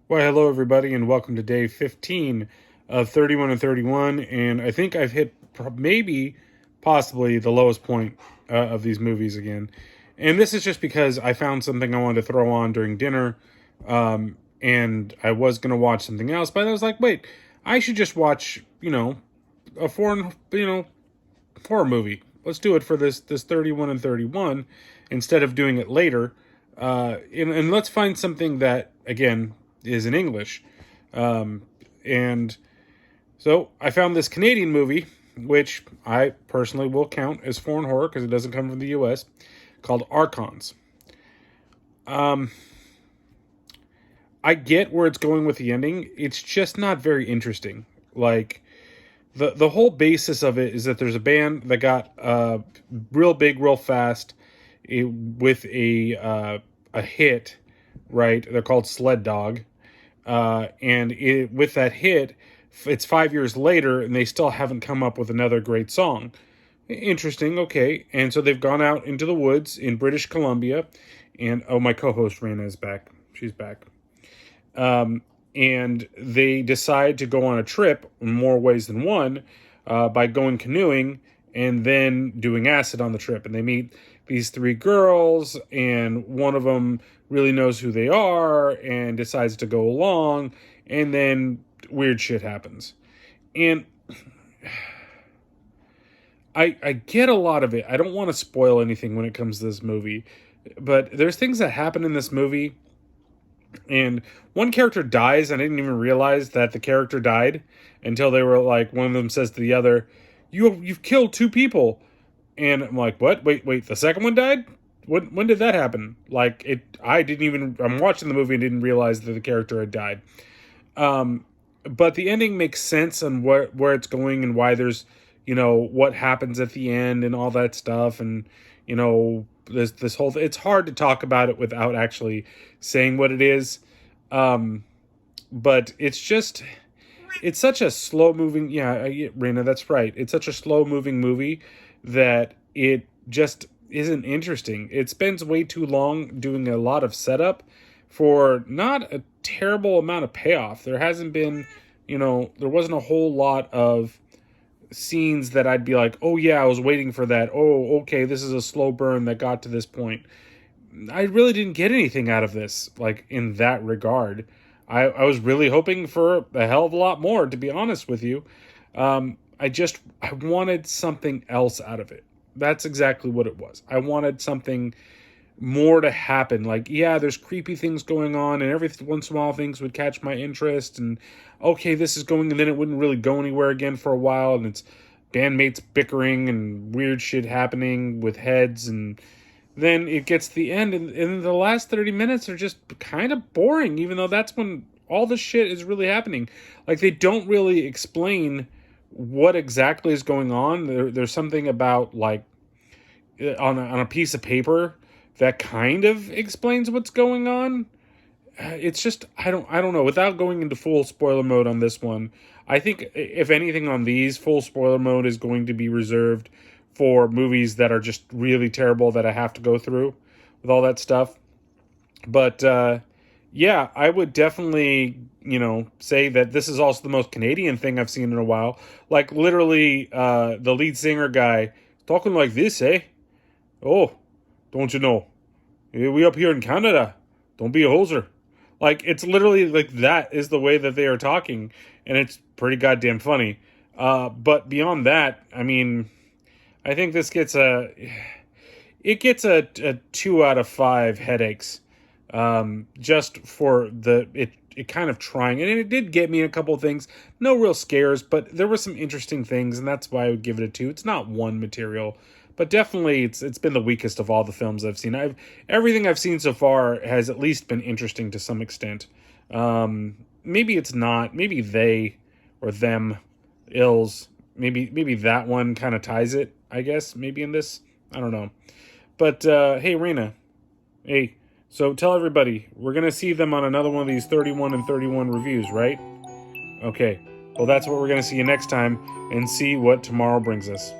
Well, hello everybody, and welcome to day 15 of 31 and 31. And I think I've hit maybe, possibly the lowest point of these movies again. And this is just because I found something I wanted to throw on during dinner, and I was gonna watch something else, but I was like, wait, I should just watch, a foreign, horror movie. Let's do it for this 31 and 31 instead of doing it later. And let's find something that, again, is in English. And so I found this Canadian movie, which I personally will count as foreign horror because it doesn't come from the US, called Archons. I get where it's going with the ending. It's just not very interesting. Like, the whole basis of it is that there's a band that got real big real fast with a hit, right? They're called Sled Dog, with that hit, it's 5 years later and they still haven't come up with another great song. Interesting, okay. And so they've gone out into the woods in British Columbia, and my co-host Raina is back. She's back. And they decide to go on a trip in more ways than one, by going canoeing and then doing acid on the trip. And they meet these three girls, and one of them really knows who they are and decides to go along, and then weird shit happens. And I get a lot of it. I don't want to spoil anything when it comes to this movie, but there's things that happen in this movie. And one character dies, and I didn't even realize that the character died until they were like, one of them says to the other, You've killed two people." And I'm like, what? Wait, the second one died? When did that happen? I'm watching the movie and didn't realize that the character had died. But the ending makes sense on where it's going and why there's, what happens at the end and all that stuff. And, this whole it's hard to talk about it without actually saying what it is. But it's such a slow moving, Raina, that's right. It's such a slow moving movie that it just isn't interesting. It spends way too long doing a lot of setup for not a terrible amount of payoff. There hasn't been, there wasn't a whole lot of scenes that I'd be like, oh yeah, I was waiting for that. Oh, okay, this is a slow burn that got to this point. I really didn't get anything out of this, like, in that regard. I was really hoping for a hell of a lot more, to be honest with you. I wanted something else out of it. That's exactly what it was. I wanted something more to happen. Like, yeah, there's creepy things going on, and every once in a while things would catch my interest, and okay, this is going, and then it wouldn't really go anywhere again for a while, and it's bandmates bickering and weird shit happening with heads, and then it gets to the end, and the last 30 minutes are just kind of boring, even though that's when all the shit is really happening. Like, they don't really explain what exactly is going on. There's something about, like, on a piece of paper that kind of explains what's going on. It's just, I don't know. Without going into full spoiler mode on this one, I think, if anything on these, full spoiler mode is going to be reserved for movies that are just really terrible that I have to go through with all that stuff. But, yeah, I would definitely, say that this is also the most Canadian thing I've seen in a while. Like, literally, the lead singer guy talking like this, eh? Oh, don't you know? We up here in Canada. Don't be a hoser. Like, it's literally like that is the way that they are talking, and it's pretty goddamn funny. But beyond that, I mean, I think this gets a 2 out of 5 headaches, just for it kind of trying, and it did get me a couple of things. No real scares, but there were some interesting things, and that's why I would give it a 2. It's not one material, but definitely it's been the weakest of all the films I've seen. Everything I've seen so far has at least been interesting to some extent. Maybe it's not. Maybe they or them ills. Maybe that one kind of ties it, I guess. Maybe in this, I don't know. But hey, Rena, hey. So tell everybody, we're going to see them on another one of these 31 and 31 reviews, right? Okay. Well, that's what we're going to see you next time, and see what tomorrow brings us.